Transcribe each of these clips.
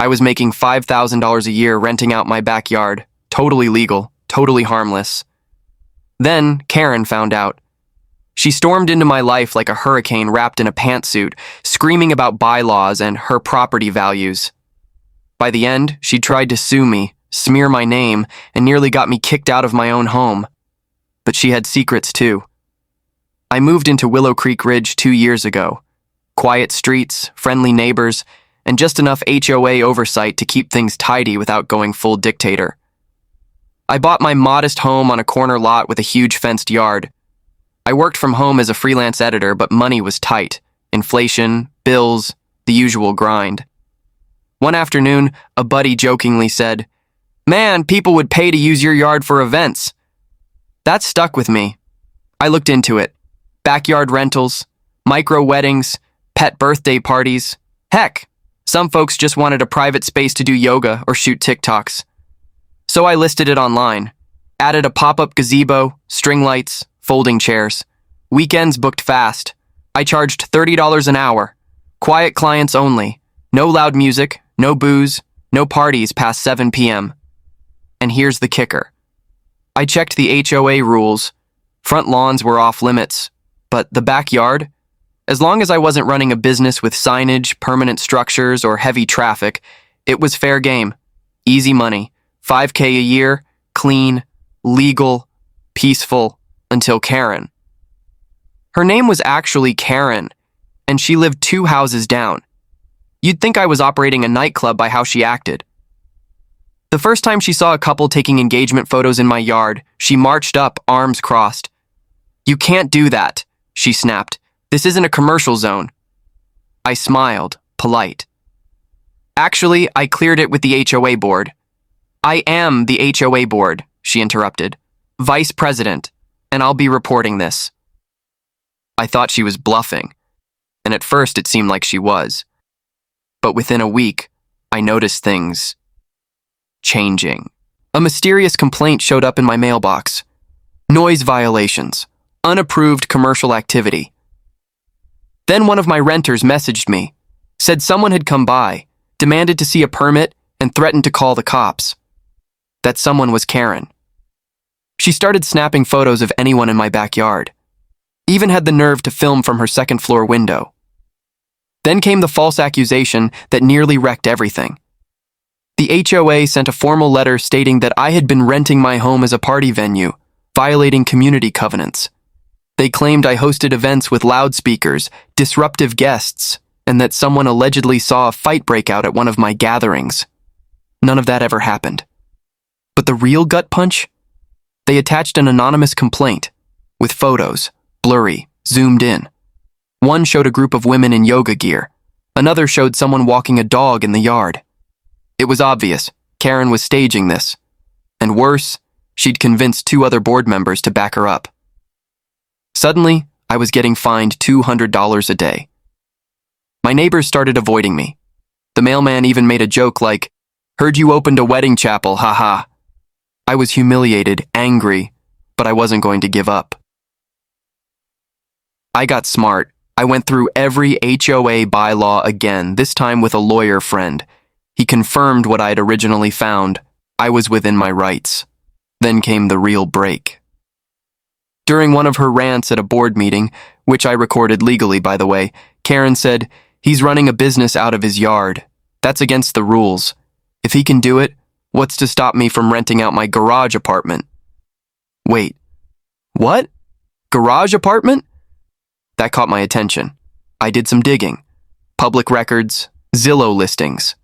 I was making $5,000 a year renting out my backyard, totally legal, totally harmless. Then Karen found out. She stormed into my life like a hurricane wrapped in a pantsuit, screaming about bylaws and her property values. By the end, she tried to sue me, smear my name, and nearly got me kicked out of my own home. But she had secrets too. I moved into Willow Creek Ridge 2 years ago. Quiet streets, friendly neighbors, and just enough HOA oversight to keep things tidy without going full dictator. I bought my modest home on a corner lot with a huge fenced yard. I worked from home as a freelance editor, but money was tight. Inflation, bills, the usual grind. One afternoon, a buddy jokingly said, "Man, people would pay to use your yard for events." That stuck with me. I looked into it. Backyard rentals, micro weddings, pet birthday parties. Heck, some folks just wanted a private space to do yoga or shoot TikToks. So I listed it online. Added a pop-up gazebo, string lights, folding chairs. Weekends booked fast. I charged $30 an hour. Quiet clients only. No loud music, no booze, no parties past 7 p.m. And here's the kicker. I checked the HOA rules. Front lawns were off limits. But the backyard? As long as I wasn't running a business with signage, permanent structures, or heavy traffic, it was fair game. Easy money. $5K a year, clean, legal, peaceful, until Karen. Her name was actually Karen, and she lived 2 houses down. You'd think I was operating a nightclub by how she acted. The first time she saw a couple taking engagement photos in my yard, she marched up, arms crossed. "You can't do that," she snapped. "This isn't a commercial zone." I smiled, polite. "Actually, I cleared it with the HOA board." "I am the HOA board," she interrupted. "Vice president, and I'll be reporting this." I thought she was bluffing, and at first it seemed like she was. But within a week, I noticed things changing. A mysterious complaint showed up in my mailbox. Noise violations, unapproved commercial activity. Then one of my renters messaged me, said someone had come by, demanded to see a permit, and threatened to call the cops. That someone was Karen. She started snapping photos of anyone in my backyard. Even had the nerve to film from her second-floor window. Then came the false accusation that nearly wrecked everything. The HOA sent a formal letter stating that I had been renting my home as a party venue, violating community covenants. They claimed I hosted events with loudspeakers, disruptive guests, and that someone allegedly saw a fight break out at one of my gatherings. None of that ever happened. But the real gut punch? They attached an anonymous complaint, with photos, blurry, zoomed in. One showed a group of women in yoga gear. Another showed someone walking a dog in the yard. It was obvious, Karen was staging this. And worse, she'd convinced 2 other board members to back her up. Suddenly, I was getting fined $200 a day. My neighbors started avoiding me. The mailman even made a joke like, "Heard you opened a wedding chapel, haha." I was humiliated, angry, but I wasn't going to give up. I got smart. I went through every HOA bylaw again, this time with a lawyer friend. He confirmed what I'd originally found. I was within my rights. Then came the real break. During one of her rants at a board meeting, which I recorded legally, by the way, Karen said, "He's running a business out of his yard. That's against the rules. If he can do it, what's to stop me from renting out my garage apartment?" Wait, what? Garage apartment? That caught my attention. I did some digging. Public records, Zillow listings.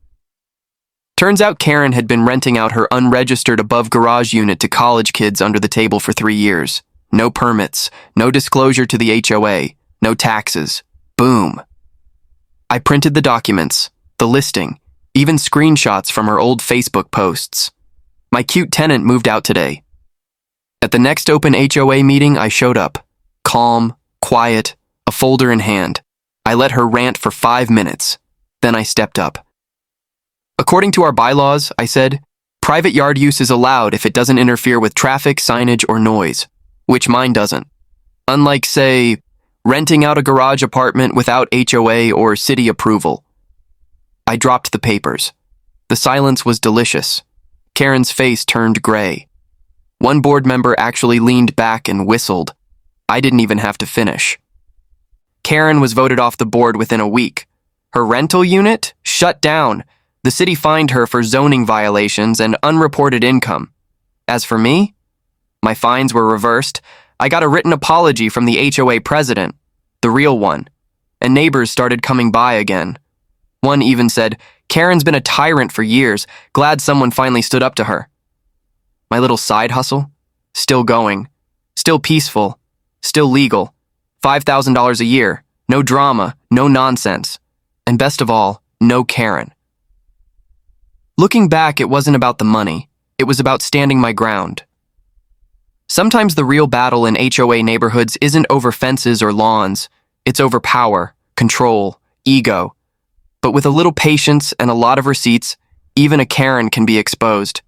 Turns out Karen had been renting out her unregistered above-garage unit to college kids under the table for 3 years. No permits, no disclosure to the HOA, no taxes. Boom. I printed the documents, the listing, even screenshots from her old Facebook posts. My cute tenant moved out today. At the next open HOA meeting, I showed up. Calm, quiet, a folder in hand. I let her rant for 5 minutes. Then I stepped up. "According to our bylaws," I said, "private yard use is allowed if it doesn't interfere with traffic, signage, or noise, which mine doesn't. Unlike, say, renting out a garage apartment without HOA or city approval." I dropped the papers. The silence was delicious. Karen's face turned gray. One board member actually leaned back and whistled. I didn't even have to finish. Karen was voted off the board within a week. Her rental unit shut down. The city fined her for zoning violations and unreported income. As for me, my fines were reversed. I got a written apology from the HOA president, the real one, and neighbors started coming by again. One even said, "Karen's been a tyrant for years, glad someone finally stood up to her." My little side hustle? Still going. Still peaceful. Still legal. $5,000 a year. No drama. No nonsense. And best of all, no Karen. Looking back, it wasn't about the money. It was about standing my ground. Sometimes the real battle in HOA neighborhoods isn't over fences or lawns. It's over power, control, ego. But with a little patience and a lot of receipts, even a Karen can be exposed.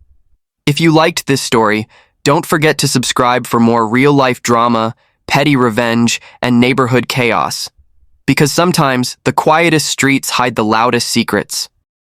If you liked this story, don't forget to subscribe for more real-life drama, petty revenge, and neighborhood chaos. Because sometimes the quietest streets hide the loudest secrets.